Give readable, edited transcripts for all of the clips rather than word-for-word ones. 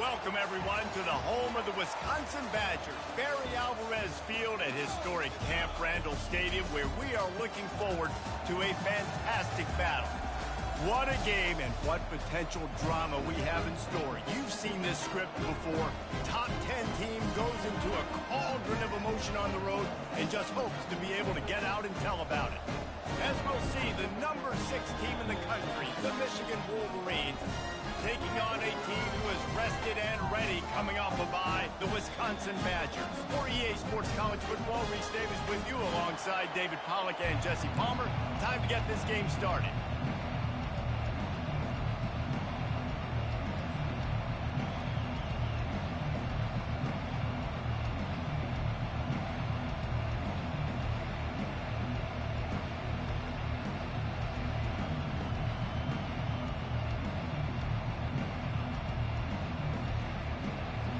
Welcome, everyone, to the home of the Wisconsin Badgers, Barry Alvarez Field at historic Camp Randall Stadium, where we are looking forward to a fantastic battle. What a game and what potential drama we have in store. You've seen this script before. Top 10 team goes into a cauldron of emotion on the road and just hopes to be able to get out and tell about it. As we'll see, the number 6 team in the country, the Michigan Wolverines, taking on a team who is rested and ready coming off a bye, the Wisconsin Badgers. For EA Sports College Football, Reese Davis with you alongside David Pollack and Jesse Palmer. Time to get this game started.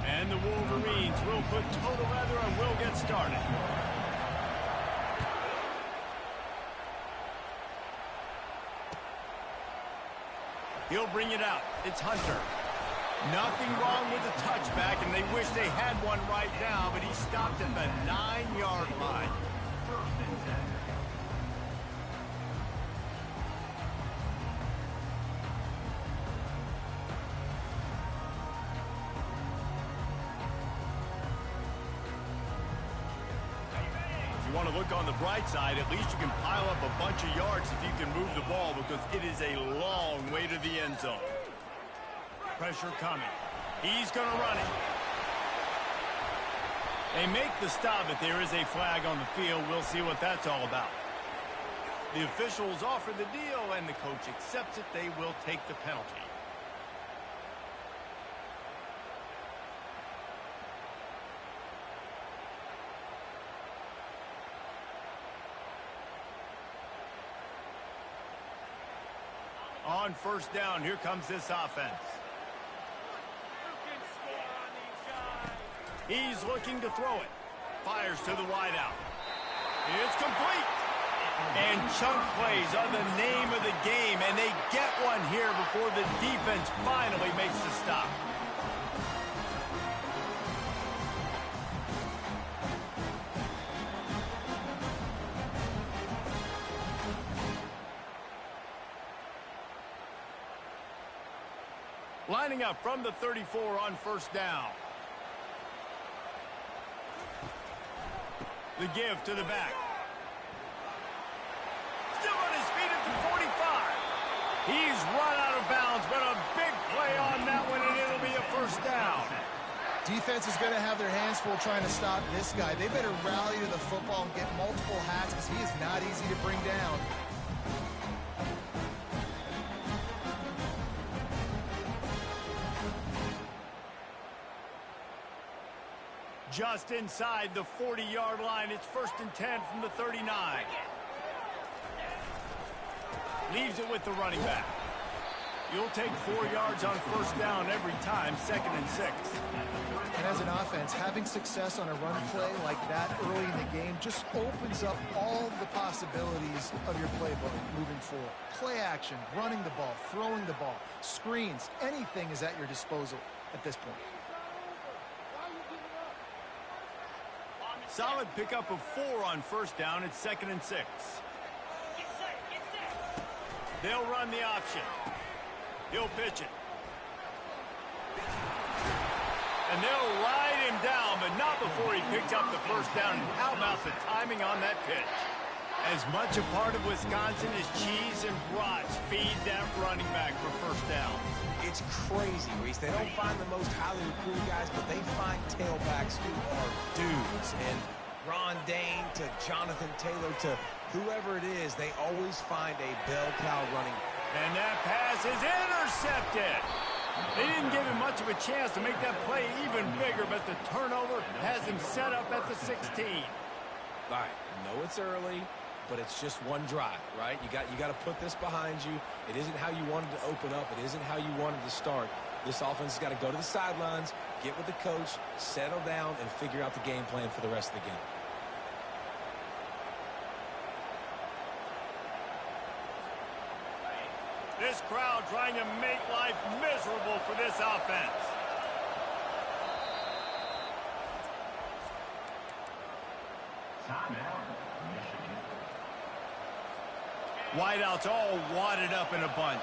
And the Wolverines will put total leather and will get started. He'll bring it out. It's Hunter. Nothing wrong with the touchback, and they wish they had one right now, but he stopped at the 9-yard line. You want to look on the bright side, at least you can pile up a bunch of yards if you can move the ball, because it is a long way to the end zone. Pressure coming. He's going to run it. They make the stop, but there is a flag on the field. We'll see what that's all about. The officials offer the deal, and the coach accepts it. They will take the penalty. On first down, here comes this offense. He's looking to throw it. Fires to the wideout. It's complete. And chunk plays are the name of the game, and they get one here before the defense finally makes the stop. Lining up from the 34 on first down. The give to the back. Still on his feet at the 45. He's run out of bounds, but a big play on that one, and it'll be a first down. Defense is going to have their hands full trying to stop this guy. They better rally to the football and get multiple hats, because he is not easy to bring down. Just inside the 40-yard line. It's 1st and 10 from the 39. Leaves it with the running back. You'll take 4 yards on first down every time, 2nd and 6. And as an offense, having success on a run play like that early in the game just opens up all the possibilities of your playbook moving forward. Play action, running the ball, throwing the ball, screens, anything is at your disposal at this point. Solid pickup of 4 on first down. It's 2nd and 6. They'll run the option. He'll pitch it. And they'll ride him down, but not before he picks up the first down. And how about the timing on that pitch? As much a part of Wisconsin as cheese and brats feed that running back for first downs. It's crazy, Reese. They don't find the most highly recruited guys, but they find tailbacks who are dudes. And Ron Dane to Jonathan Taylor to whoever it is, they always find a bell cow running. And that pass is intercepted. They didn't give him much of a chance to make that play even bigger, but the turnover has him set up at the 16. All right, I know it's early, but it's just one drive, right? You got to put this behind you. It isn't how you wanted to open up. It isn't how you wanted to start. This offense has got to go to the sidelines, get with the coach, settle down, and figure out the game plan for the rest of the game. This crowd trying to make life miserable for this offense. Wideouts all wadded up in a bunch.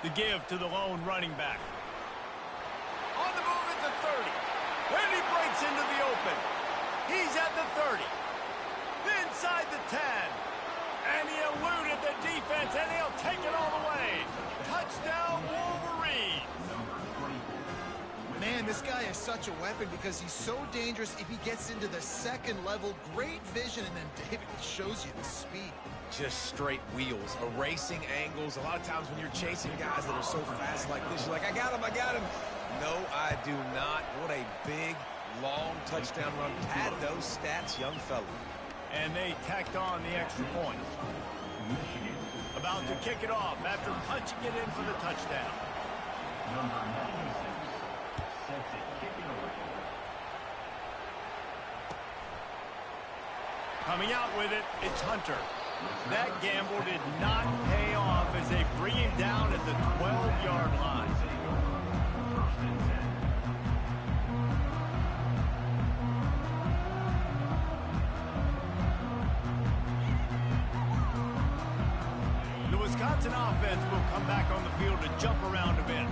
The give to the lone running back. On the move at the 30. And he breaks into the open. He's at the 30. Inside the 10. And he eluded the defense, and he'll take it all the way. Touchdown, Wolverine. Man, this guy is such a weapon because he's so dangerous if he gets into the second level. Great vision, and then David shows you the speed. Just straight wheels, erasing angles. A lot of times when you're chasing guys that are so fast like this, you're like, I got him, I got him. No, I do not. What a big, long touchdown run. Pad those stats, young fella. And they tacked on the extra point. About to kick it off after punching it in for the touchdown. Coming out with it, it's Hunter. That gamble did not pay off as they bring him down at the 12-yard line. The Wisconsin offense will come back on the field to jump around a bit.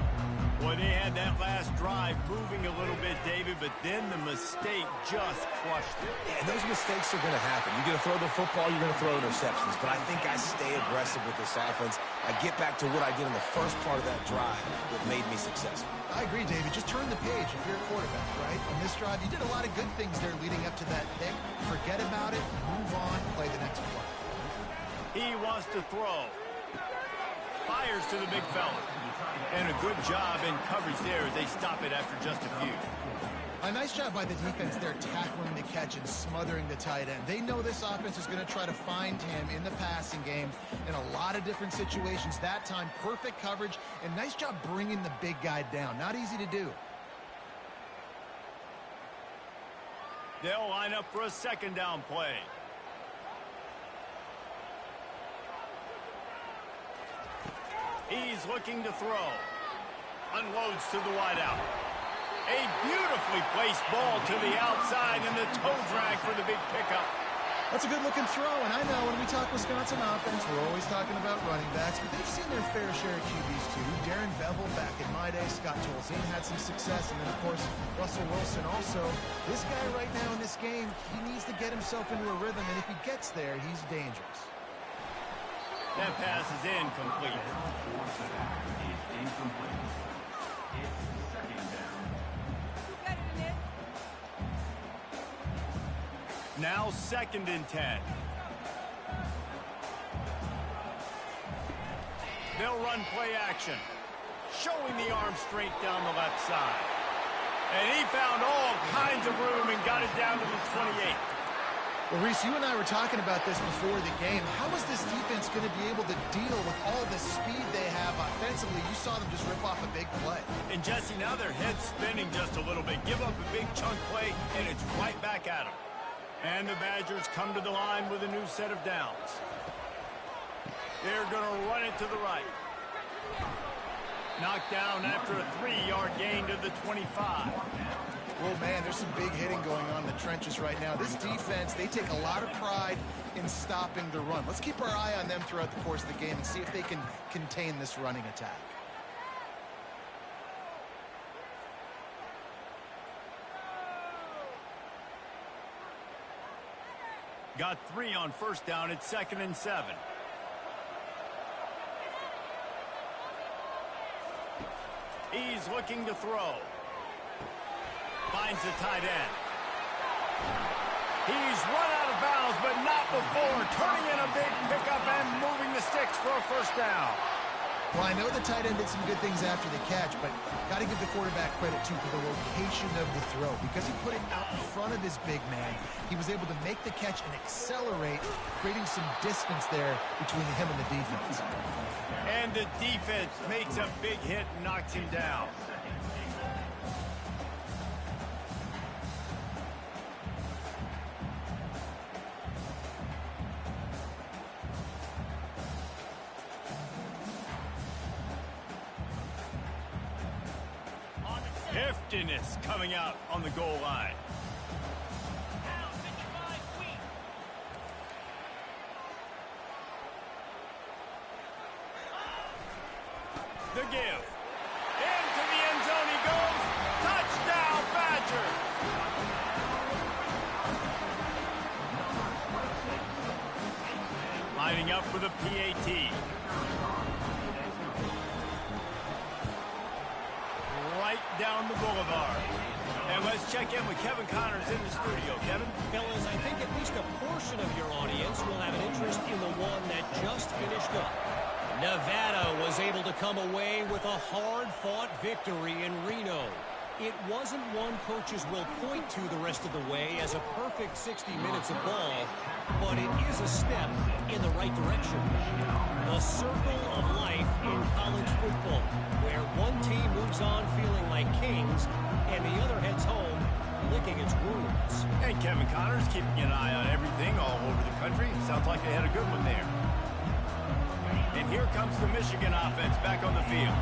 Boy, they had that last drive moving a little bit, David, but then the mistake just crushed it. Yeah, and those mistakes are going to happen. You're going to throw the football, you're going to throw interceptions. But I think I stay aggressive with this offense. I get back to what I did in the first part of that drive that made me successful. I agree, David. Just turn the page if you're a quarterback, right? On this drive, you did a lot of good things there leading up to that pick. Forget about it, move on, play the next play. He wants to throw. Fires to the big fella. And a good job in coverage there as they stop it after just a few. A nice job by the defense there tackling the catch and smothering the tight end. They know this offense is going to try to find him in the passing game in a lot of different situations. That time, perfect coverage, and nice job bringing the big guy down. Not easy to do. They'll line up for a second down play. He's looking to throw. Unloads to the wideout. A beautifully placed ball to the outside and the toe drag for the big pickup. That's a good-looking throw, and I know when we talk Wisconsin offense, we're always talking about running backs, but they've seen their fair share of QBs too. Darren Bevel back in my day, Scott Tolzien had some success, and then, of course, Russell Wilson also. This guy right now in this game, he needs to get himself into a rhythm, and if he gets there, he's dangerous. That pass is incomplete. Now 2nd and 10. They'll run play action. Showing the arm strength down the left side. And he found all kinds of room and got it down to the 28. Well, Reese, you and I were talking about this before the game. How is this defense going to be able to deal with all the speed they have offensively? You saw them just rip off a big play. And, Jesse, now their head's spinning just a little bit. Give up a big chunk play, and it's right back at them. And the Badgers come to the line with a new set of downs. They're going to run it to the right. Knocked down after a 3-yard gain to the 25. Well, man, there's some big hitting going on in the trenches right now. This defense, they take a lot of pride in stopping the run. Let's keep our eye on them throughout the course of the game and see if they can contain this running attack. Got 3 on first down. It's 2nd and 7. He's looking to throw. Finds the tight end. He's run out of bounds, but not before turning in a big pickup and moving the sticks for a first down. Well, I know the tight end did some good things after the catch, but got to give the quarterback credit, too, for the location of the throw. Because he put it out in front of his big man, he was able to make the catch and accelerate, creating some distance there between him and the defense. And the defense makes a big hit and knocks him down. emptiness coming out on the goal line. The give. Into the end zone he goes. Touchdown, Badgers. Lining up for the PAT. Right down the boulevard. And let's check in with Kevin Connors in the studio. Kevin? Fellas, I think at least a portion of your audience will have an interest in the one that just finished up. Nevada was able to come away with a hard-fought victory in Reno. It wasn't one coaches will point to the rest of the way as a perfect 60 minutes of ball, but it is a step in the right direction. The circle of life in college football, where one team moves on feeling like kings and the other heads home licking its wounds. And Kevin Connors keeping an eye on everything all over the country. Sounds like they had a good one there. And here comes the Michigan offense back on the field.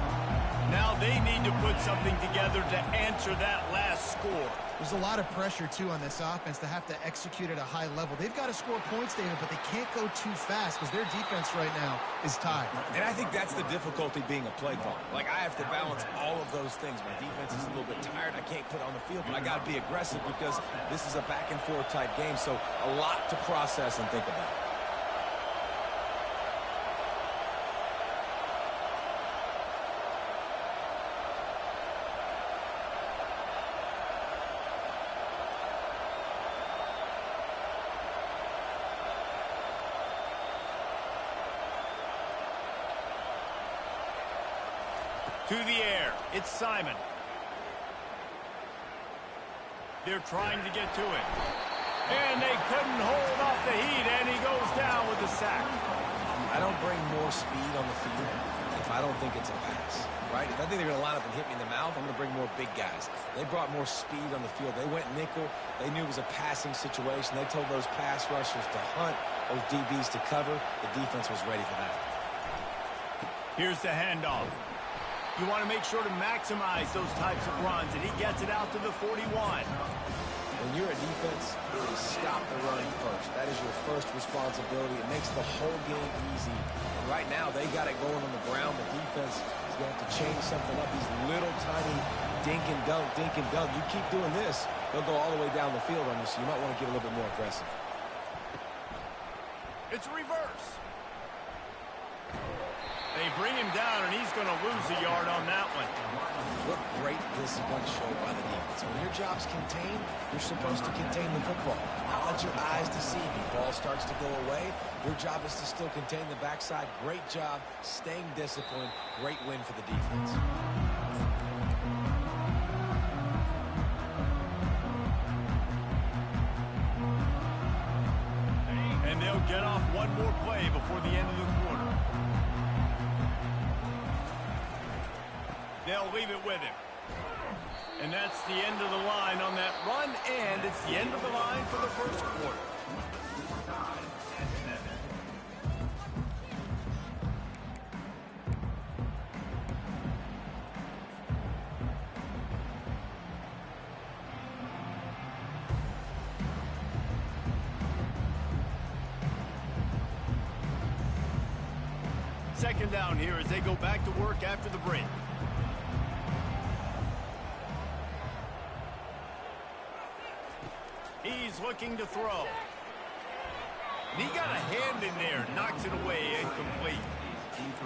Now they need to put something together to answer that last score. There's a lot of pressure, too, on this offense to have to execute at a high level. They've got to score points, David, but they can't go too fast because their defense right now is tied. And I think that's the difficulty being a play caller. Like, I have to balance all of those things. My defense is a little bit tired. I can't put it on the field, but I got to be aggressive because this is a back-and-forth type game, so a lot to process and think about. To the air, it's Simon. They're trying to get to it. And they couldn't hold off the heat, and he goes down with a sack. I don't bring more speed on the field if I don't think it's a pass, right? If I think they're going to line up and hit me in the mouth, I'm going to bring more big guys. They brought more speed on the field. They went nickel. They knew it was a passing situation. They told those pass rushers to hunt, those DBs to cover. The defense was ready for that. Here's the handoff. You want to make sure to maximize those types of runs, and he gets it out to the 41. When you're a defense, it is stop the run first. That is your first responsibility. It makes the whole game easy. And right now, they got it going on the ground. The defense is going to have to change something up. These little tiny dink and dunk, dink and dunk. You keep doing this, they'll go all the way down the field on you, so you might want to get a little bit more aggressive. It's a reverse. They bring him down, and he's going to lose a yard on that one. What great discipline showed by the defense. When your job's contained, you're supposed to contain the football. Not let your eyes deceive you. Ball starts to go away. Your job is to still contain the backside. Great job staying disciplined. Great win for the defense. And they'll get off one more play before the end of the quarter. They'll leave it with him. And that's the end of the line on that run, and it's the end of the line for the first quarter. Second down here as they go back to work after the break. He's looking to throw. And he got a hand in there, knocks it away, incomplete.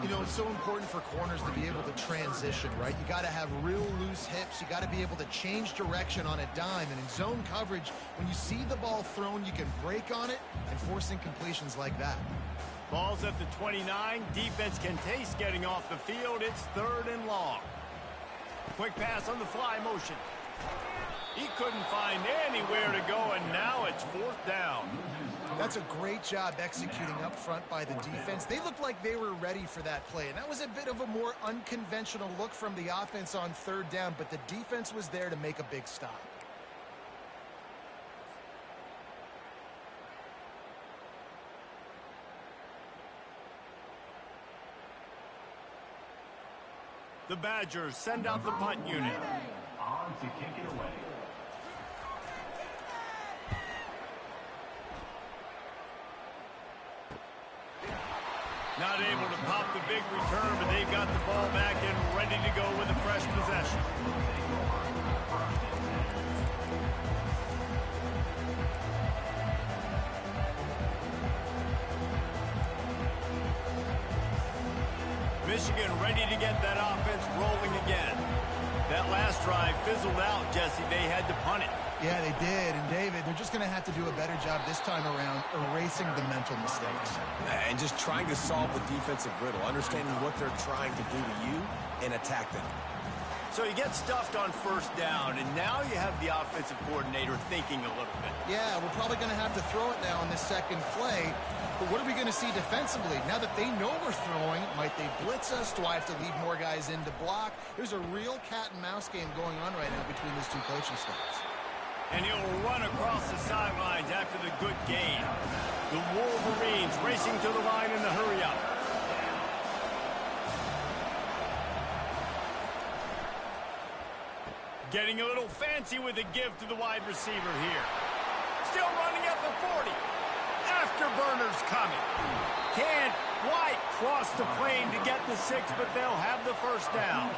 You know, it's so important for corners to be able to transition, right? You got to have real loose hips. You got to be able to change direction on a dime. And in zone coverage, when you see the ball thrown, you can break on it and force incompletions like that. Ball's at the 29. Defense can taste getting off the field. It's 3rd and long. Quick pass on the fly motion. He couldn't find anywhere to go, and now it's 4th down. That's a great job executing up front by the defense. They looked like they were ready for that play, and that was a bit of a more unconventional look from the offense on 3rd down, but the defense was there to make a big stop. The Badgers send out the punt unit. to kick it away. Not able to pop the big return, but they've got the ball back and ready to go with a fresh possession. Michigan ready to get that offense rolling again. That last drive fizzled out, Jesse. They had to punt it. Yeah, they did. And, David, they're just going to have to do a better job this time around erasing the mental mistakes. And just trying to solve the defensive riddle, understanding what they're trying to do to you and attack them. So you get stuffed on first down, and now you have the offensive coordinator thinking a little bit. Yeah, we're probably going to have to throw it now on this second play. But what are we going to see defensively? Now that they know we're throwing, might they blitz us? Do I have to leave more guys in to block? There's a real cat-and-mouse game going on right now between these two coaching staffs. And he'll run across the sidelines after the good gain. The Wolverines racing to the line in the hurry-up. Getting a little fancy with a give to the wide receiver here. Still running at the 40. Afterburners coming. Can't quite cross the plane to get the 6, but they'll have the first down.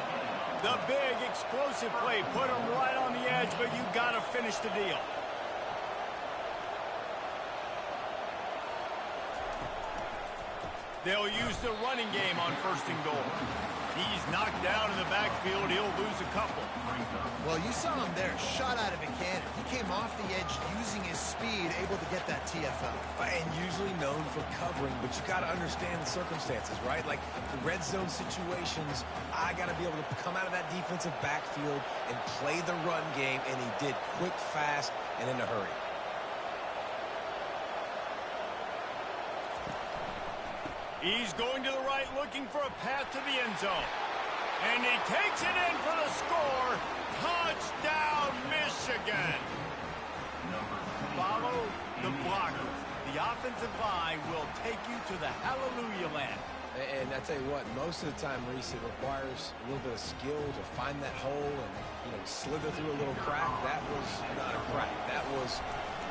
The big explosive play put them right on the edge, but you got to finish the deal. They'll use the running game on first and goal. He's knocked down in the backfield. He'll lose a couple. Well, you saw him there, shot out of a cannon. He came off the edge using his speed, able to get that TFL. And usually known for covering, but you got to understand the circumstances, right? Like the red zone situations, I got to be able to come out of that defensive backfield and play the run game, and he did quick, fast, and in a hurry. He's going to the right, looking for a path to the end zone. And he takes it in for the score. Touchdown, Michigan. Follow the blockers. The offensive line will take you to the hallelujah land. And I tell you what, most of the time, Reese, it requires a little bit of skill to find that hole and, slither through a little crack. That was not a crack. That was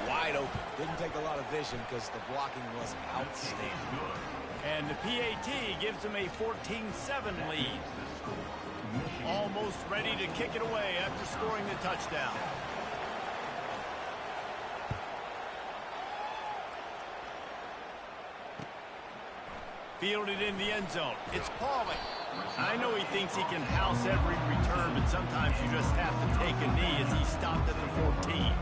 wide open. Didn't take a lot of vision because the blocking was outstanding. And the PAT gives them a 14-7 lead. Almost ready to kick it away after scoring the touchdown. Fielded in the end zone. It's Pauling. I know he thinks he can house every return, but sometimes you just have to take a knee as he stopped at the 14.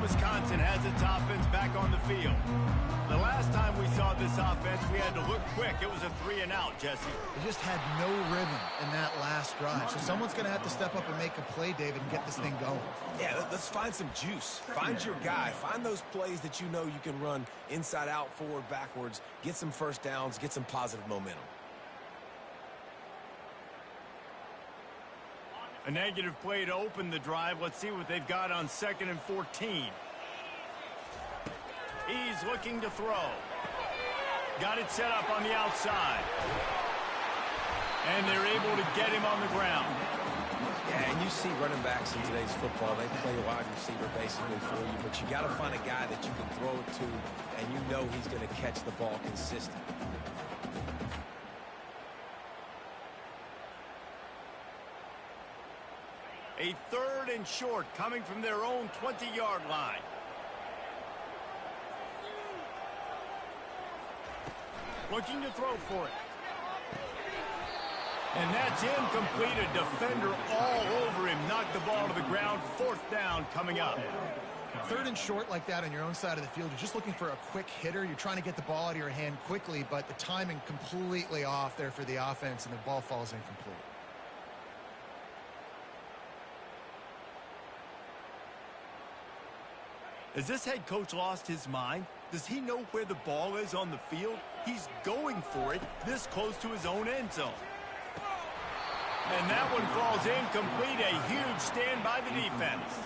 Wisconsin has its offense back on the field. The last time we saw this offense, we had to look quick. It was a 3-and-out, Jesse. They just had no rhythm in that last drive. So someone's going to have to step up and make a play, David, and get this thing going. Yeah, let's find some juice. Find your guy. Find those plays that you know you can run inside out, forward, backwards. Get some first downs. Get some positive momentum. A negative play to open the drive. Let's see what they've got on 2nd and 14. He's looking to throw. Got it set up on the outside. And they're able to get him on the ground. Yeah, and you see running backs in today's football, they play a wide receiver basically for you, but you got to find a guy that you can throw it to, and you know he's going to catch the ball consistently. A 3rd and short coming from their own 20-yard line. Looking to throw for it. And that's incomplete. A defender all over him. Knocked the ball to the ground. 4th down coming up. 3rd and short like that on your own side of the field. You're just looking for a quick hitter. You're trying to get the ball out of your hand quickly, but the timing completely off there for the offense, and the ball falls incomplete. Has this head coach lost his mind? Does he know where the ball is on the field? He's going for it this close to his own end zone. And that one falls incomplete. A huge stand by the defense.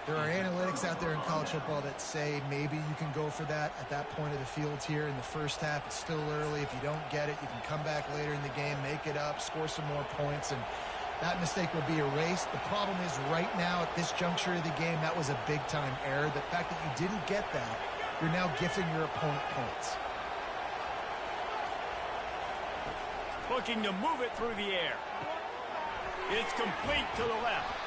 There are analytics out there in college football that say maybe you can go for that at that point of the field here in the first half. It's still early. If you don't get it, you can come back later in the game, make it up, score some more points, and that mistake will be erased. The problem is right now at this juncture of the game, that was a big-time error. The fact that you didn't get that, you're now gifting your opponent points. Looking to move it through the air. It's complete to the left.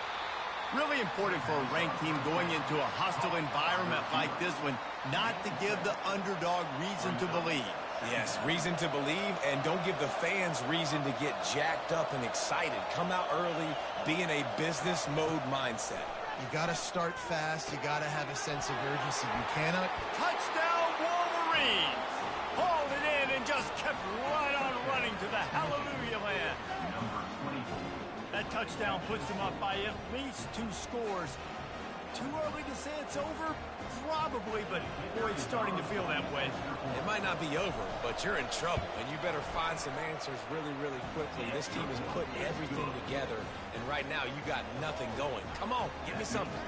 Really important for a ranked team going into a hostile environment like this one, not to give the underdog reason to believe. Yes, reason to believe, and don't give the fans reason to get jacked up and excited. Come out early, be in a business mode mindset. You got to start fast. You got to have a sense of urgency. You cannot. Touchdown, Wolverines! Hauled it in and just kept right on running to the hallelujah land. That touchdown puts them up by at least 2 scores. Too early to say it's over? Probably, but boy, it's starting to feel that way. It might not be over, but you're in trouble, and you better find some answers really, really quickly. This team is putting everything together, and right now you got nothing going. Come on, give me something.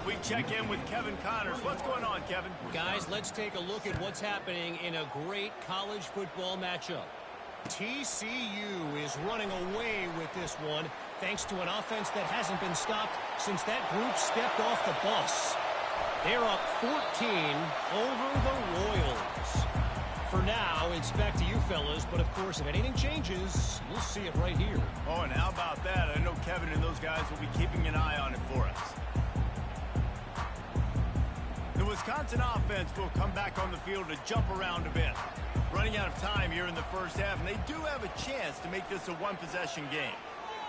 We check in with Kevin Connors. What's going on, Kevin? Guys, let's take a look at what's happening in a great college football matchup. TCU is running away with this one thanks to an offense that hasn't been stopped since that group stepped off the bus. They're up 14 over the Royals. For now, it's back to you fellas, but of course, if anything changes, you'll see it right here. Oh, and how about that? I know Kevin and those guys will be keeping an eye on it for us. The Wisconsin offense will come back on the field to jump around a bit. Running out of time here in the first half, and they do have a chance to make this a one-possession game.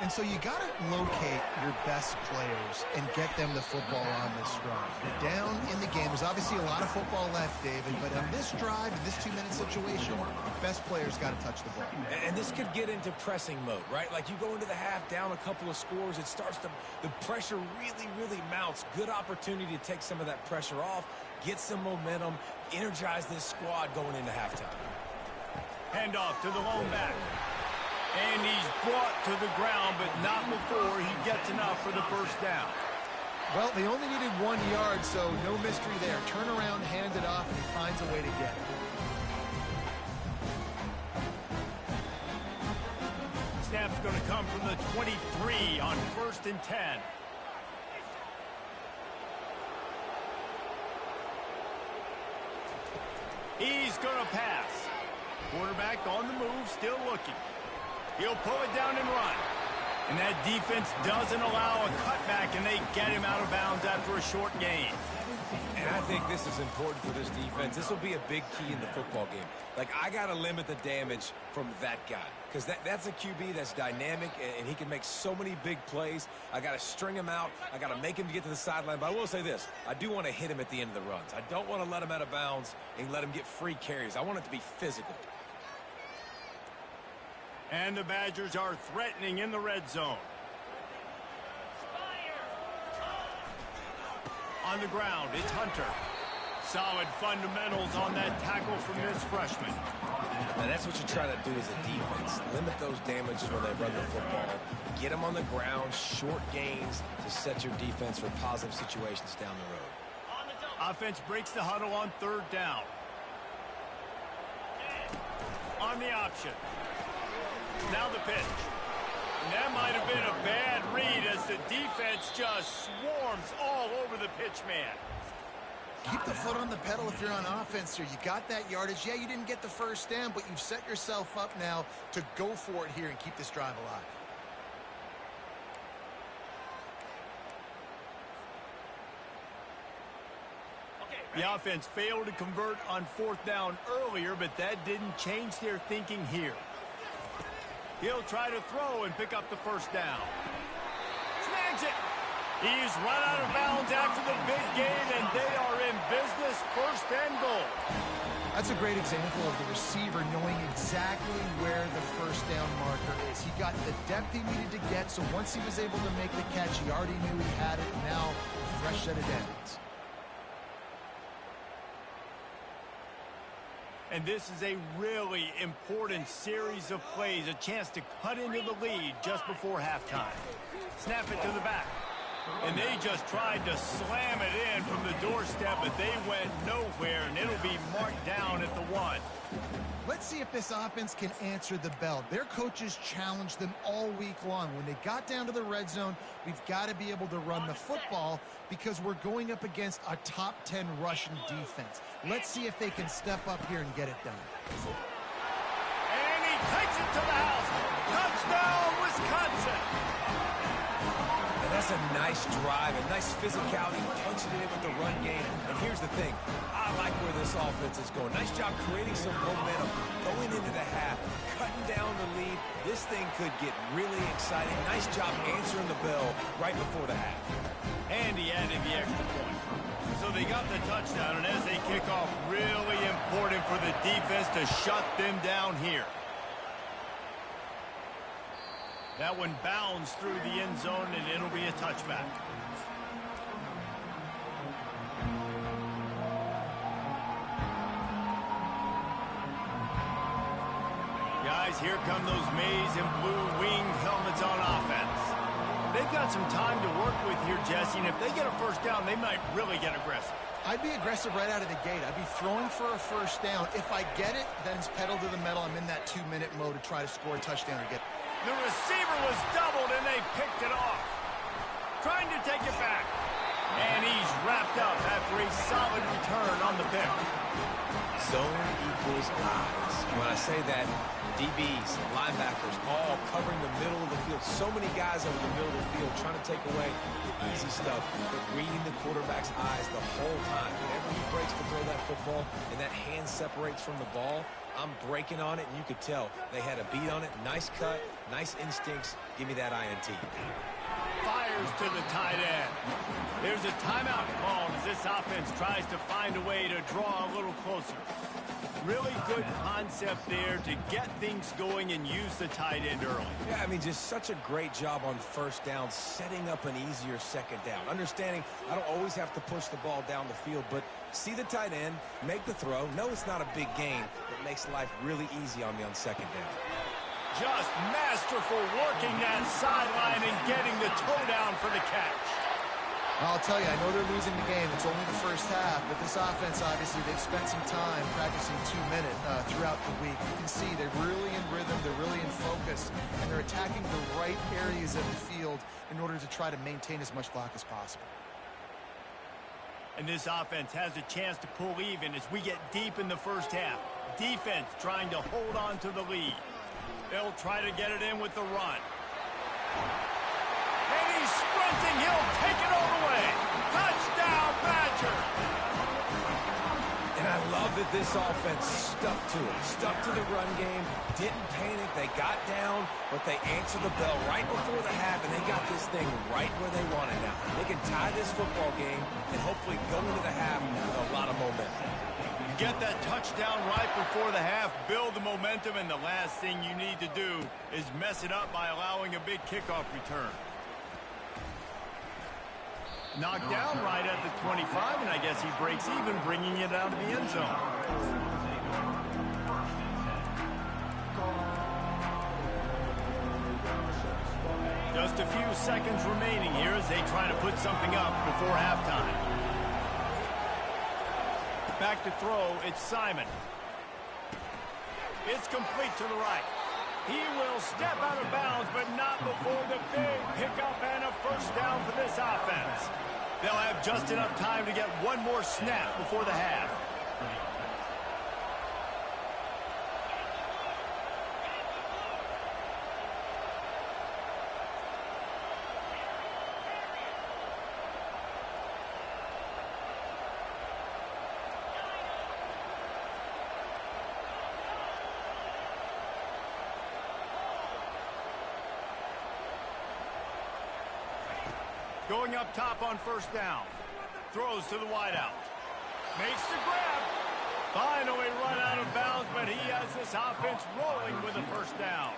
And so you got to locate your best players and get them the football on this drive. You're down in the game. There's obviously a lot of football left, David, but on this drive, in this 2-minute situation, best players got to touch the ball. And this could get into pressing mode, right? Like you go into the half down a couple of scores, it starts to, the pressure really, really mounts. Good opportunity to take some of that pressure off, get some momentum, energize this squad going into halftime. Handoff to the lone back. And he's brought to the ground, but not before he gets enough for the first down. Well, they only needed 1 yard, so no mystery there. Turn around, hand it off, and he finds a way to get it. Snap's going to come from the 23 on 1st and 10. He's going to pass. Quarterback on the move, still looking. He'll pull it down and run. And that defense doesn't allow a cutback, and they get him out of bounds after a short gain. And I think this is important for this defense. This will be a big key in the football game. Like, I got to limit the damage from that guy. Because that's a QB that's dynamic, and he can make so many big plays. I got to string him out. I got to make him get to the sideline. But I will say this. I do want to hit him at the end of the runs. I don't want to let him out of bounds and let him get free carries. I want it to be physical. And the Badgers are threatening in the red zone. On the ground, it's Hunter. Solid fundamentals on that tackle from this freshman. Now that's what you try to do as a defense. Limit those damages when they run the football. Get them on the ground, short gains to set your defense for positive situations down the road. Offense breaks the huddle on 3rd down. On the option. Now the pitch. And that might have been a bad read as the defense just swarms all over the pitch man. Keep the foot on the pedal if you're on offense here. You got that yardage. Yeah, you didn't get the first down, but you've set yourself up now to go for it here and keep this drive alive. The offense failed to convert on 4th down earlier, but that didn't change their thinking here. He'll try to throw and pick up the first down. Snags it. He's run out of bounds after the big gain, and they are in business, 1st and goal. That's a great example of the receiver knowing exactly where the first down marker is. He got the depth he needed to get, so once he was able to make the catch, he already knew he had it. Now, a fresh set of downs. And this is a really important series of plays, a chance to cut into the lead just before halftime. Snap it to the back. And they just tried to slam it in from the doorstep, but they went nowhere, and it'll be marked down at the 1. Let's see if this offense can answer the bell. Their coaches challenged them all week long. When they got down to the red zone, we've got to be able to run the football because we're going up against a top 10 Russian defense. Let's see if they can step up here and get it done. And he takes it to the house. Touchdown, Wisconsin. And that's a nice drive, a nice physicality, punching it in with the run game. And here's the thing. I like where this offense is going. Nice job creating some momentum, going into the half, cutting down the lead. This thing could get really exciting. Nice job answering the bell right before the half. And he added the extra point. So they got the touchdown, and as they kick off, really important for the defense to shut them down here. That one bounds through the end zone, and it'll be a touchback. Guys, here come those maize and blue winged helmets on offense. They've got some time to work with here, Jesse, and if they get a first down, they might really get aggressive. I'd be aggressive right out of the gate. I'd be throwing for a first down. If I get it, then it's pedal to the metal. I'm in that 2-minute mode to try to score a touchdown or get it. The receiver was doubled, and they picked it off. Trying to take it back. And he's wrapped up after a solid return on the pick. Zone equals eyes. When I say that, DBs, linebackers, all covering the middle of the field. So many guys over the middle of the field trying to take away the easy stuff, but reading the quarterback's eyes the whole time. Whenever he breaks to throw that football and that hand separates from the ball, I'm breaking on it, and you could tell they had a beat on it. Nice cut, nice instincts. Give me that INT. Fires to the tight end. There's a timeout called as this offense tries to find a way to draw a little closer. Really good concept there to get things going and use the tight end early. Yeah, I mean, just such a great job on first down, setting up an easier second down. Understanding I don't always have to push the ball down the field, but see the tight end, make the throw. No, it's not a big gain, but makes life really easy on me on second down. Just masterful working that sideline and getting the toe down for the catch. I'll tell you, I know they're losing the game. It's only the first half, but this offense, obviously, they've spent some time practicing 2-minute throughout the week. You can see they're really in rhythm, they're really in focus, and they're attacking the right areas of the field in order to try to maintain as much clock as possible. And this offense has a chance to pull even as we get deep in the first half. Defense trying to hold on to the lead. They'll try to get it in with the run. And he's sprinting. He'll take it all the way. Touchdown, Badger. And I love that this offense stuck to it. Stuck to the run game. Didn't panic. They got down, but they answered the bell right before the half, and they got this thing right where they want it now. They can tie this football game and hopefully go into the half with a lot of momentum. Get that touchdown right before the half, build the momentum, and the last thing you need to do is mess it up by allowing a big kickoff return. Knocked down right at the 25, and I guess he breaks even, bringing it out of the end zone. Just a few seconds remaining here as they try to put something up before halftime. Back to throw, it's Simon. It's complete to the right. He will step out of bounds, but not before the big pickup and a first down for this offense. They'll have just enough time to get one more snap before the half. Going up top on first down. Throws to the wideout. Makes the grab. Finally run out of bounds, but he has this offense rolling with a first down.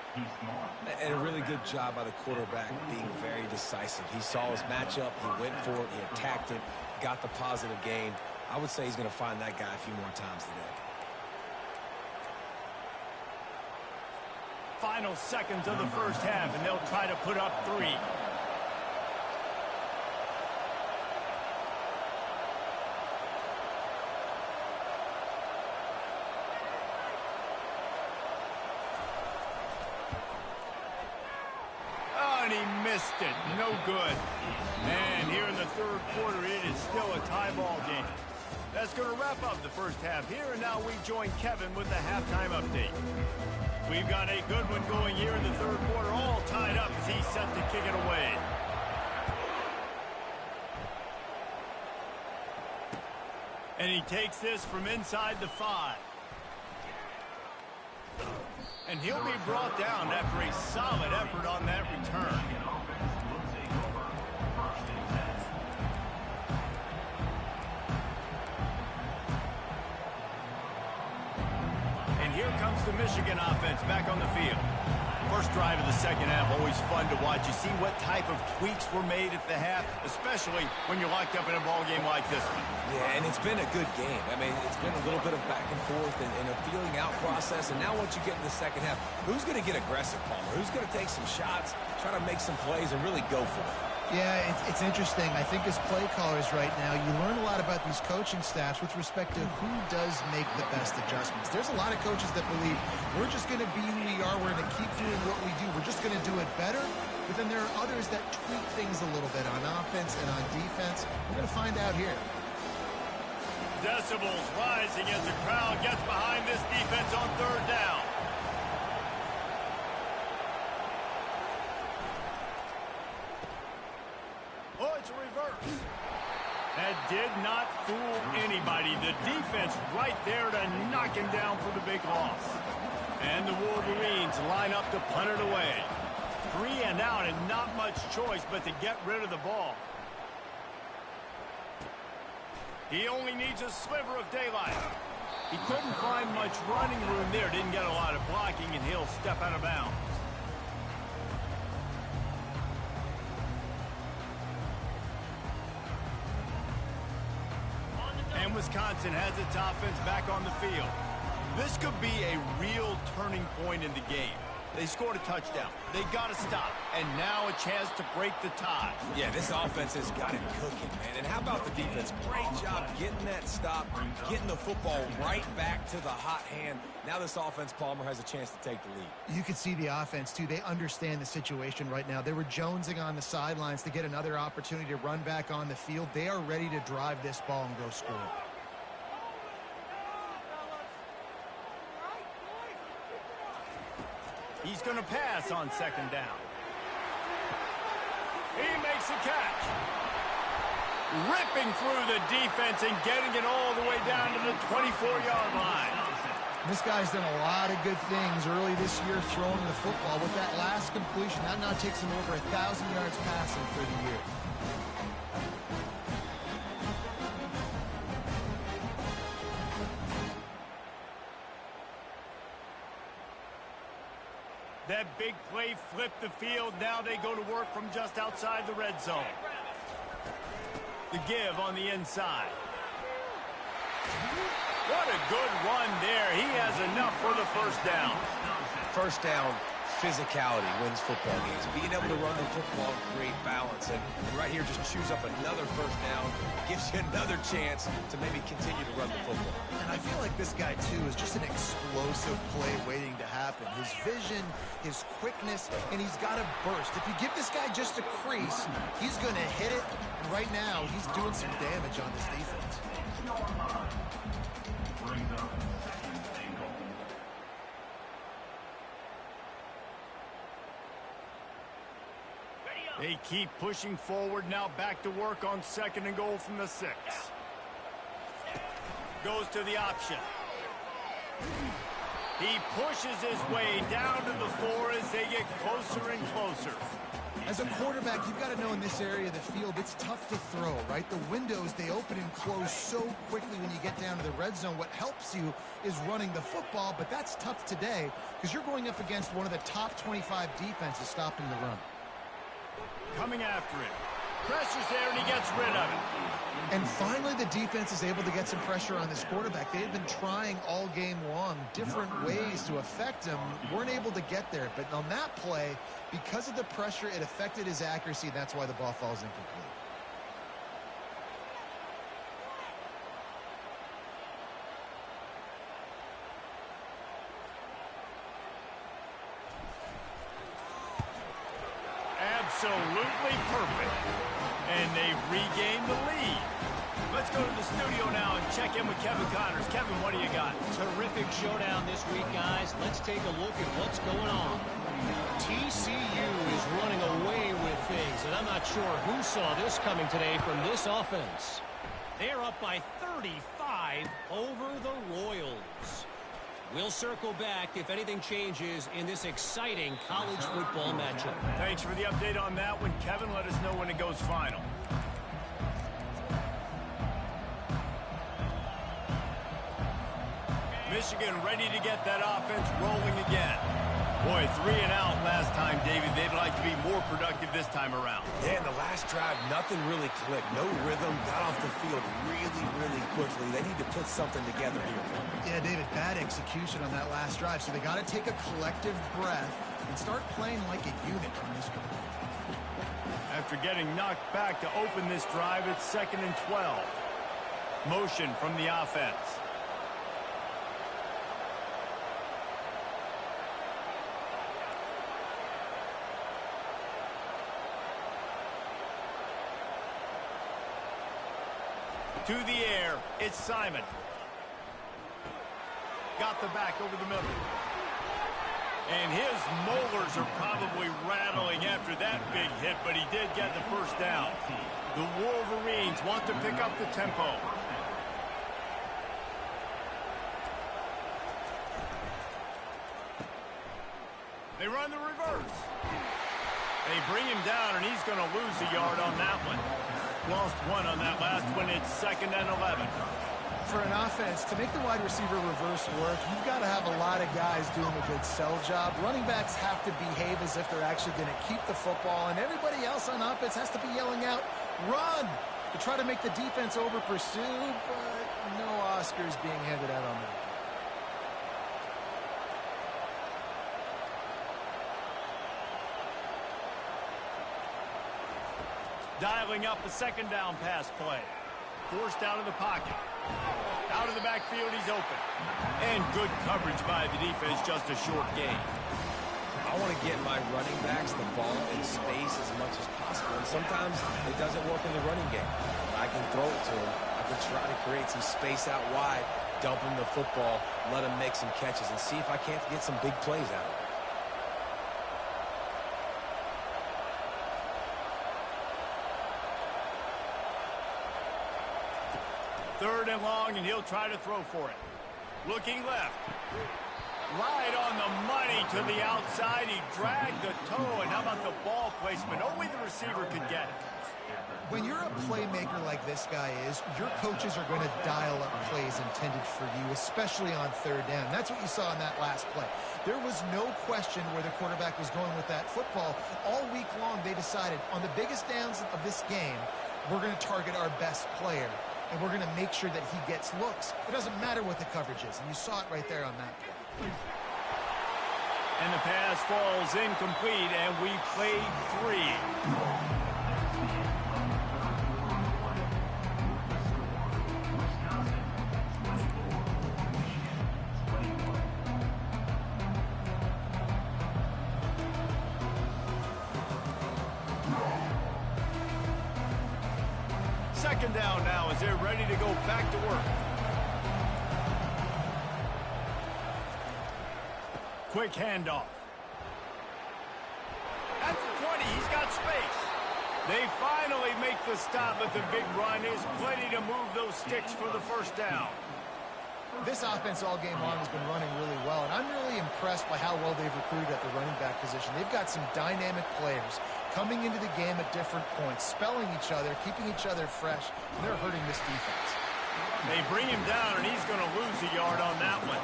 And a really good job by the quarterback being very decisive. He saw his matchup. He went for it. He attacked it. Got the positive gain. I would say he's going to find that guy a few more times today. Final seconds of the first half, and they'll try to put up 3. and he missed it. No good. And here in the third quarter, it is still a tie ball game. That's going to wrap up the first half here, and now we join Kevin with the halftime update. We've got a good one going here in the third quarter, all tied up as he's set to kick it away. And he takes this from inside the 5. And he'll be brought down after a solid effort on that return. And here comes the Michigan offense back on the field. First drive of the second half, always fun to watch. You see what type of tweaks were made at the half, especially when you're locked up in a ball game like this one. Yeah, and it's been a good game. I mean, it's been a little bit of back and forth and a feeling out process. And now once you get in the second half, who's going to get aggressive, Palmer? Who's going to take some shots, try to make some plays, and really go for it? Yeah, it's interesting. I think as play callers right now, you learn a lot about these coaching staffs with respect to who does make the best adjustments. There's a lot of coaches that believe we're just going to be who we are. We're going to keep doing what we do. We're just going to do it better. But then there are others that tweak things a little bit on offense and on defense. We're going to find out here. Decibels rising as the crowd gets behind this defense on third down. Oh, it's a reverse. That did not fool anybody. The defense right there to knock him down for the big loss. And the Wolverines line up to punt it away. 3 and out and not much choice but to get rid of the ball. He only needs a sliver of daylight. He couldn't find much running room there. Didn't get a lot of blocking, and he'll step out of bounds. And Wisconsin has its offense back on the field. This could be a real turning point in the game. They scored a touchdown. They got to stop. And now a chance to break the tie. Yeah, this offense has got it cooking, man. And how about the defense? Great job getting that stop, getting the football right back to the hot hand. Now this offense, Palmer, has a chance to take the lead. You can see the offense, too. They understand the situation right now. They were jonesing on the sidelines to get another opportunity to run back on the field. They are ready to drive this ball and go score. He's going to pass on second down. He makes a catch. Ripping through the defense and getting it all the way down to the 24-yard line. This guy's done a lot of good things early this year throwing the football. With that last completion, that now takes him over 1,000 yards passing for the year. That big play flipped the field. Now they go to work from just outside the red zone. The give on the inside. What a good run there. He has enough for the first down. First down, physicality wins football games. Being able to run the football and create balance. And right here just chews up another first down. Gives you another chance to maybe continue to run the football. And I feel like this guy, too, is just an explosive play waiting to happen. His vision, his quickness, and he's got a burst. If you give this guy just a crease, he's going to hit it. And right now, he's doing some damage on this defense. They keep pushing forward, now back to work on second and goal from the 6. Goes to the option. He pushes his way down to the 4 as they get closer and closer. As a quarterback, you've got to know in this area of the field, it's tough to throw, right? The windows, they open and close so quickly when you get down to the red zone. What helps you is running the football, but that's tough today because you're going up against one of the top 25 defenses stopping the run. Coming after it. Pressure's there, and he gets rid of it. And finally, the defense is able to get some pressure on this quarterback. They've been trying all game long different ways to affect him. Weren't able to get there. But on that play, because of the pressure, it affected his accuracy. That's why the ball falls incomplete. Absolutely perfect. And they've regained the lead. Let's go to the studio now and check in with Kevin Connors. Kevin, what do you got? Terrific showdown this week, guys. Let's take a look at what's going on. TCU is running away with things, and I'm not sure who saw this coming today from this offense. They're up by 35 over the Royals. We'll circle back if anything changes in this exciting college football matchup. Thanks for the update on that one, Kevin. Let us know when it goes final. Michigan ready to get that offense rolling again. Boy, 3 and out last time, David. They'd like to be more productive this time around. Yeah, in the last drive, nothing really clicked. No rhythm. Got off the field really quickly. They need to put something together here. Yeah, David, bad execution on that last drive. So they got to take a collective breath and start playing like a unit on this one. After getting knocked back to open this drive, it's 2nd and 12. Motion from the offense. To the air, it's Simon. Got the back over the middle. And his molars are probably rattling after that big hit, but he did get the first down. The Wolverines want to pick up the tempo. They run the reverse. They bring him down, and he's going to lose a yard on that one. Lost 1 on that last one. It's 2nd and 11. For an offense, to make the wide receiver reverse work, you've got to have a lot of guys doing a good sell job. Running backs have to behave as if they're actually going to keep the football, and everybody else on offense has to be yelling out, run, to try to make the defense over-pursue, but no Oscars being handed out on that. Dialing up a 2nd down pass play. Forced out of the pocket. Out of the backfield, he's open. And good coverage by the defense, just a short gain. I want to get my running backs the ball in space as much as possible. And sometimes it doesn't work in the running game. I can throw it to him. I can try to create some space out wide, dump him the football, let him make some catches, and see if I can't get some big plays out of it. 3rd and long, and he'll try to throw for it. Looking left. Right on the money to the outside. He dragged the toe, and how about the ball placement? Only the receiver could get it. When you're a playmaker like this guy is, your coaches are going to dial up plays intended for you, especially on 3rd down. That's what you saw in that last play. There was no question where the quarterback was going with that football. All week long, they decided on the biggest downs of this game, we're going to target our best player. And we're going to make sure that he gets looks. It doesn't matter what the coverage is. And you saw it right there on that play. And the pass falls incomplete, and we played 3. Second down now as they're ready to go back to work. Quick handoff. At the 20, he's got space. They finally make the stop, but the big run is plenty to move those sticks for the first down. This offense all game long has been running really well, and I'm really impressed by how well they've recruited at the running back position. They've got some dynamic players coming into the game at different points, spelling each other, keeping each other fresh, and they're hurting this defense. They bring him down, and he's going to lose a yard on that one.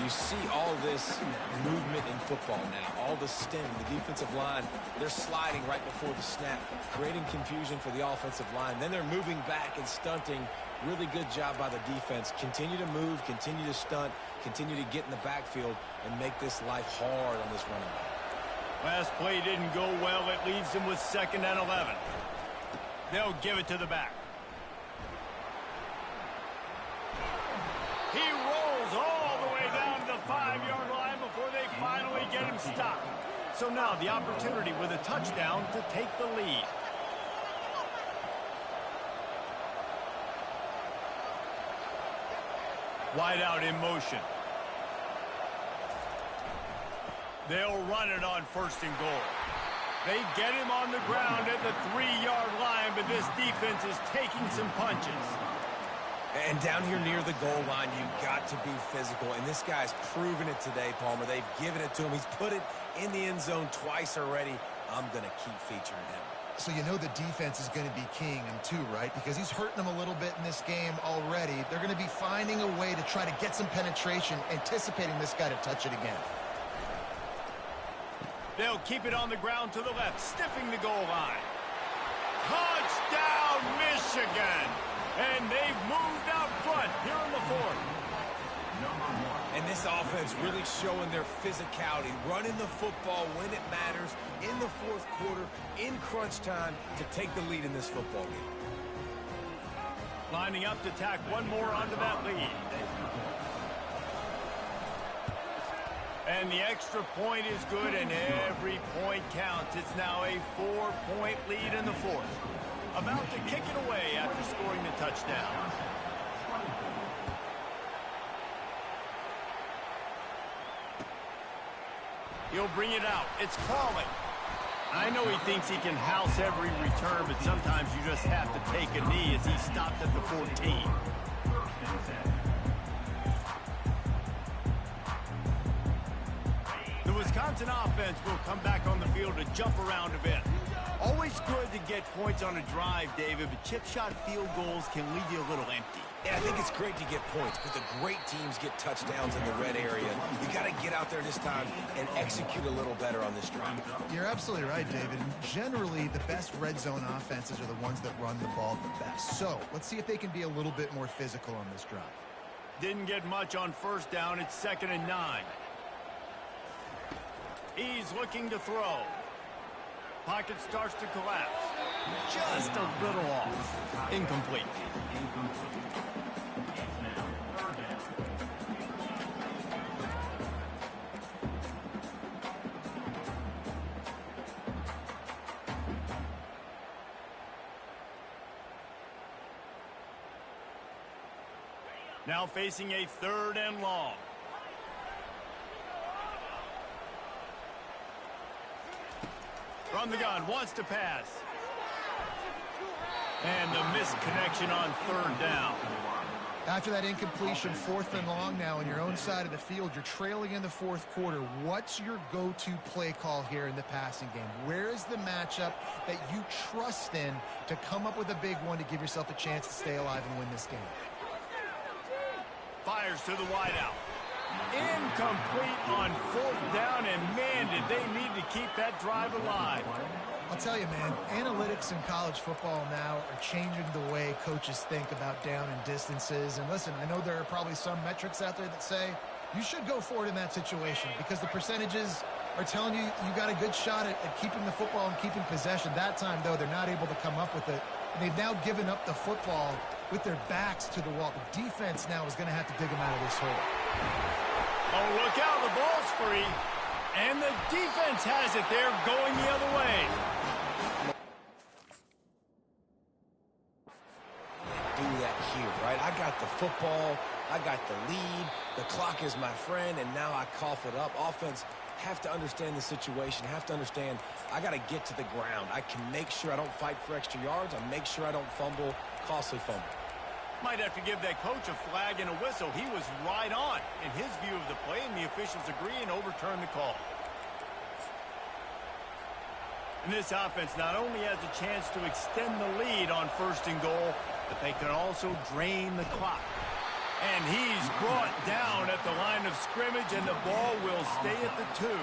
You see all this movement in football now, all the stem, the defensive line, they're sliding right before the snap, creating confusion for the offensive line. Then they're moving back and stunting. Really good job by the defense. Continue to move, continue to stunt, continue to get in the backfield and make this life hard on this running back. Last play didn't go well. It leaves them with 2nd and 11. They'll give it to the back. He rolls all the way down to the 5-yard line before they finally get him stopped. So now the opportunity with a touchdown to take the lead. Wide out in motion. They'll run it on 1st and goal. They get him on the ground at the 3-yard line, but this defense is taking some punches. And down here near the goal line, you've got to be physical. And this guy's proven it today, Palmer. They've given it to him. He's put it in the end zone twice already. I'm going to keep featuring him. So you know the defense is going to be keying him too, right? Because he's hurting them a little bit in this game already. They're going to be finding a way to try to get some penetration, anticipating this guy to touch it again. They'll keep it on the ground to the left, stiffing the goal line. Touchdown, Michigan! And they've moved out front here in the 4th. And this offense really showing their physicality, running the football when it matters, in the 4th quarter, in crunch time, to take the lead in this football game. Lining up to tack one more onto that lead. And the extra point is good, and every point counts. It's now a 4-point lead in the 4th. About to kick it away after scoring the touchdown. He'll bring it out. It's crawling. I know he thinks he can house every return, but sometimes you just have to take a knee as he stopped at the 14. The Wisconsin offense will come back on the field to jump around a bit. Always good to get points on a drive, David, but chip shot field goals can leave you a little empty. Yeah, I think it's great to get points, but the great teams get touchdowns in the red area. You got to get out there this time and execute a little better on this drive. You're absolutely right, David. Generally, the best red zone offenses are the ones that run the ball the best. So let's see if they can be a little bit more physical on this drive. Didn't get much on 1st down. It's 2nd and 9. He's looking to throw. Pocket starts to collapse. Just a little off. Incomplete. Now facing a 3rd and long. From the gun, wants to pass. And the missed connection on 3rd down. After that incompletion, 4th and long now on your own side of the field, you're trailing in the 4th quarter. What's your go-to play call here in the passing game? Where is the matchup that you trust in to come up with a big one to give yourself a chance to stay alive and win this game? Fires to the wideout. Incomplete on 4th down, and man, did they need to keep that drive alive. I'll tell you, man, analytics in college football now are changing the way coaches think about down and distances. And listen, I know there are probably some metrics out there that say you should go for it in that situation because the percentages are telling you you got a good shot at keeping the football and keeping possession. That time, though, they're not able to come up with it. And they've now given up the football with their backs to the wall. The defense now is going to have to dig them out of this hole. Oh, look out, the ball's free. And the defense has it there going the other way. Do that here, right? I got the football. I got the lead. The clock is my friend, and now I cough it up. Offense have to understand the situation, have to understand I got to get to the ground. I can make sure I don't fight for extra yards. I make sure I don't fumble, costly fumble. Might have to give that coach a flag and a whistle. He was right on in his view of the play, and the officials agree and overturn the call. And this offense not only has a chance to extend the lead on 1st and goal, but they can also drain the clock. And he's brought down at the line of scrimmage, and the ball will stay at the 2.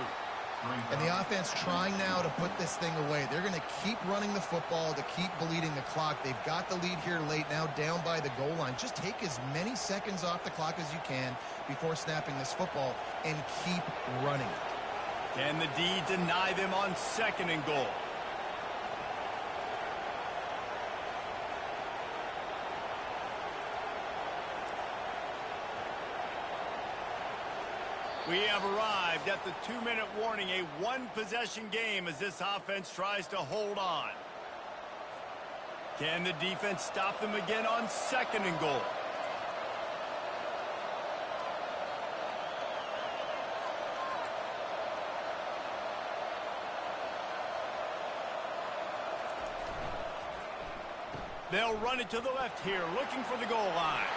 And the offense trying now to put this thing away. They're going to keep running the football to keep bleeding the clock. They've got the lead here late, now down by the goal line. Just take as many seconds off the clock as you can before snapping this football and keep running. Can the D deny them on 2nd and goal? We have arrived at the 2-minute warning, a one-possession game as this offense tries to hold on. Can the defense stop them again on 2nd and goal? They'll run it to the left here, looking for the goal line.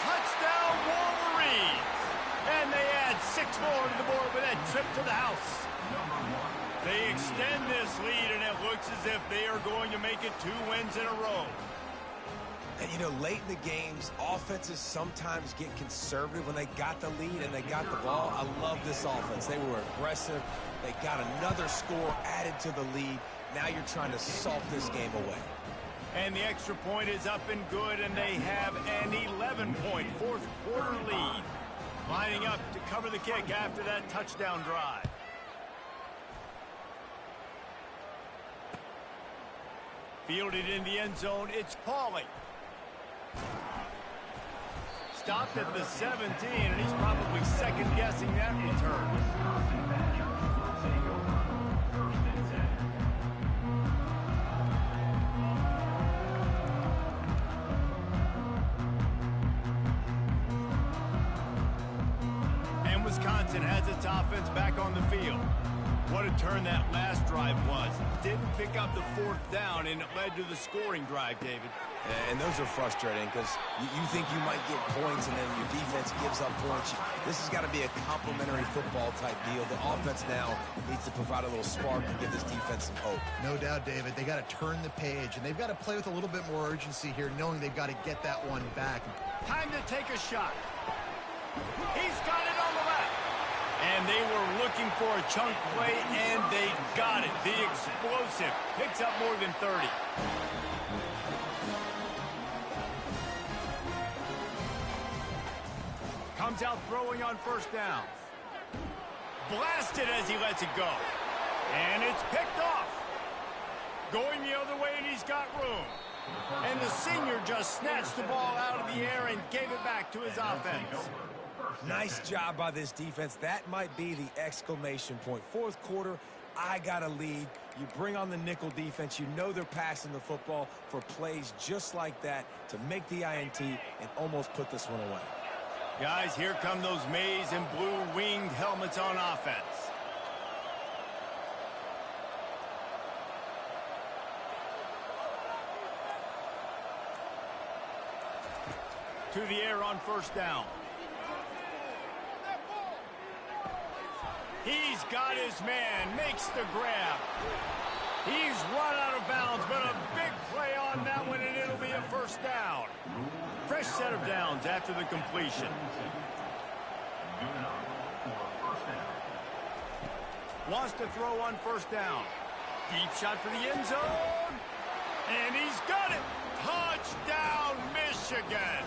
Touchdown, Wolverines! And they add 6 more to the board with that trip to the house. They extend this lead, and it looks as if they are going to make it 2 wins in a row. And, you know, late in the games, offenses sometimes get conservative when they got the lead and they got the ball. I love this offense. They were aggressive. They got another score added to the lead. Now you're trying to salt this game away. And the extra point is up and good, and they have an 11-point fourth-quarter lead. Lining up to cover the kick after that touchdown drive. Fielded in the end zone, it's Pauly. Stopped at the 17, and he's probably second-guessing that return. Wisconsin has its offense back on the field. What a turn that last drive was. Didn't pick up the 4th down, and it led to the scoring drive, David. And those are frustrating because you think you might get points, and then your defense gives up points. This has got to be a complementary football type deal. The offense now needs to provide a little spark and give this defense some hope. No doubt, David. They got to turn the page, and they've got to play with a little bit more urgency here, knowing they've got to get that one back. Time to take a shot. He's got it on the left. And they were looking for a chunk play, and they got it. The explosive picks up more than 30. Comes out throwing on 1st down. Blasted as he lets it go. And it's picked off. Going the other way, and he's got room. And the senior just snatched the ball out of the air and gave it back to his offense. Nice job by this defense. That might be the exclamation point. 4th quarter, I got a lead. You bring on the nickel defense. You know they're passing the football for plays just like that to make the INT and almost put this one away. Guys, here come those maize and blue winged helmets on offense. To the air on 1st down. He's got his man, makes the grab. He's run out of bounds, but a big play on that one, and it'll be a 1st down. Fresh set of downs after the completion. Wants to throw on 1st down. Deep shot for the end zone. And he's got it. Touchdown, Michigan.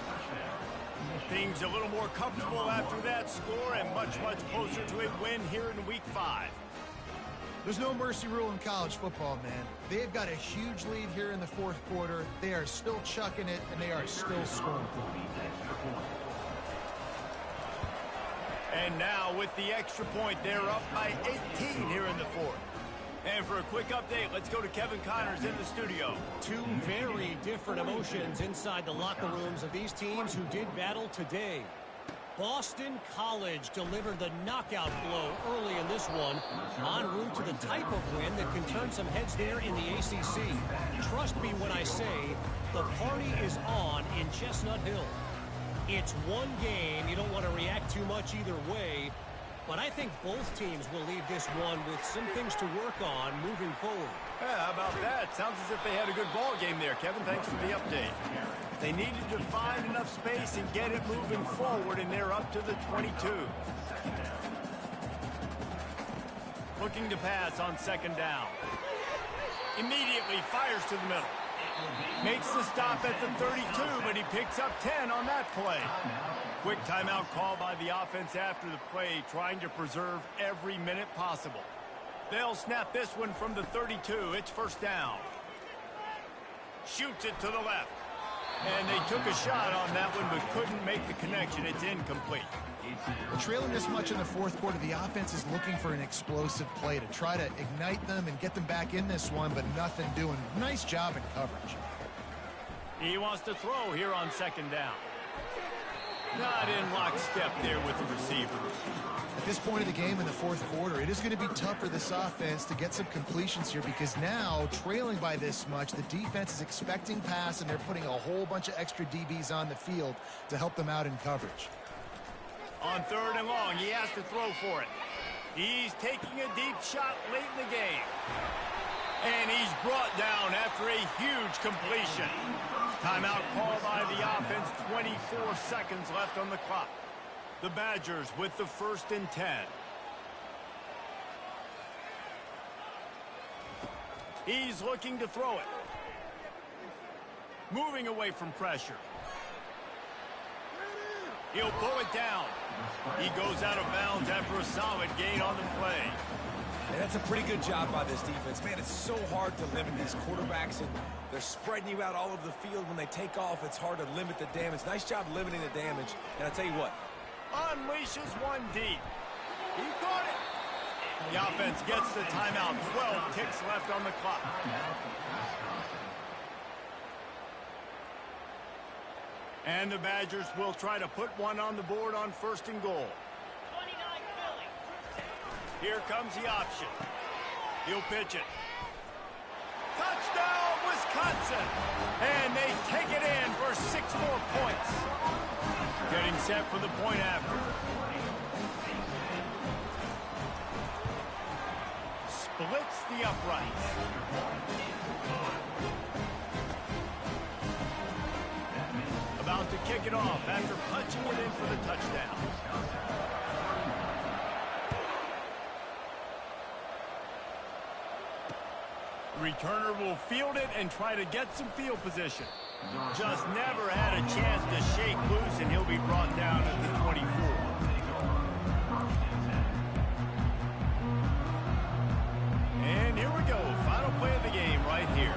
Things a little more comfortable after that score and much, much closer to a win here in Week 5. There's no mercy rule in college football, man. They've got a huge lead here in the 4th quarter. They are still chucking it, and they are still scoring. And now with the extra point, they're up by 18 here in the 4th. And for a quick update, let's go to Kevin Connors in the studio. 2 very different emotions inside the locker rooms of these teams who did battle today. Boston College delivered the knockout blow early in this one, en route to the type of win that can turn some heads there in the ACC. Trust me when I say the party is on in Chestnut Hill. It's one game. You don't want to react too much either way. But I think both teams will leave this one with some things to work on moving forward. Yeah, how about that? Sounds as if they had a good ball game there, Kevin. Thanks for the update. They needed to find enough space and get it moving forward, and they're up to the 22. Looking to pass on 2nd down. Immediately fires to the middle. Makes the stop at the 32, but he picks up 10 on that play. Quick timeout call by the offense after the play, trying to preserve every minute possible. They'll snap this one from the 32. It's 1st down. Shoots it to the left. And they took a shot on that one, but couldn't make the connection. It's incomplete. Trailing this much in the fourth quarter, the offense is looking for an explosive play to try to ignite them and get them back in this one, but nothing doing. Nice job in coverage. He wants to throw here on second down. Not in lockstep there with the receiver. At this point of the game in the fourth quarter, it is going to be tough for this offense to get some completions here because now, trailing by this much, the defense is expecting pass, and they're putting a whole bunch of extra DBs on the field to help them out in coverage. On third and long, he has to throw for it. He's taking a deep shot late in the game. And he's brought down after a huge completion. Timeout called by the offense, 24 seconds left on the clock. The Badgers with the 1st and 10. He's looking to throw it. Moving away from pressure. He'll pull it down. He goes out of bounds after a solid gain on the play. And that's a pretty good job by this defense. Man, it's so hard to limit these quarterbacks, and they're spreading you out all over the field. When they take off, it's hard to limit the damage. Nice job limiting the damage. And I tell you what. Unleashes one deep. He caught it. The offense gets the timeout. 12 ticks left on the clock. And the Badgers will try to put one on the board on 1st and goal. Here comes the option. He'll pitch it. Touchdown, Wisconsin! And they take it in for 6 more points. Getting set for the point after. Splits the uprights. About to kick it off after punching it in for the touchdown. Returner will field it and try to get some field position. Just never had a chance to shake loose, and he'll be brought down at the 24. And here we go. Final play of the game right here.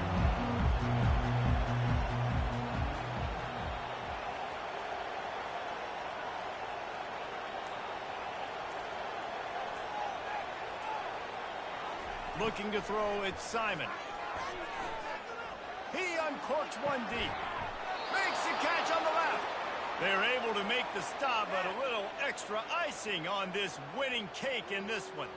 Looking to throw, it's Simon. He uncorks one deep. Makes the catch on the left. They're able to make the stop, but a little extra icing on this winning cake in this one.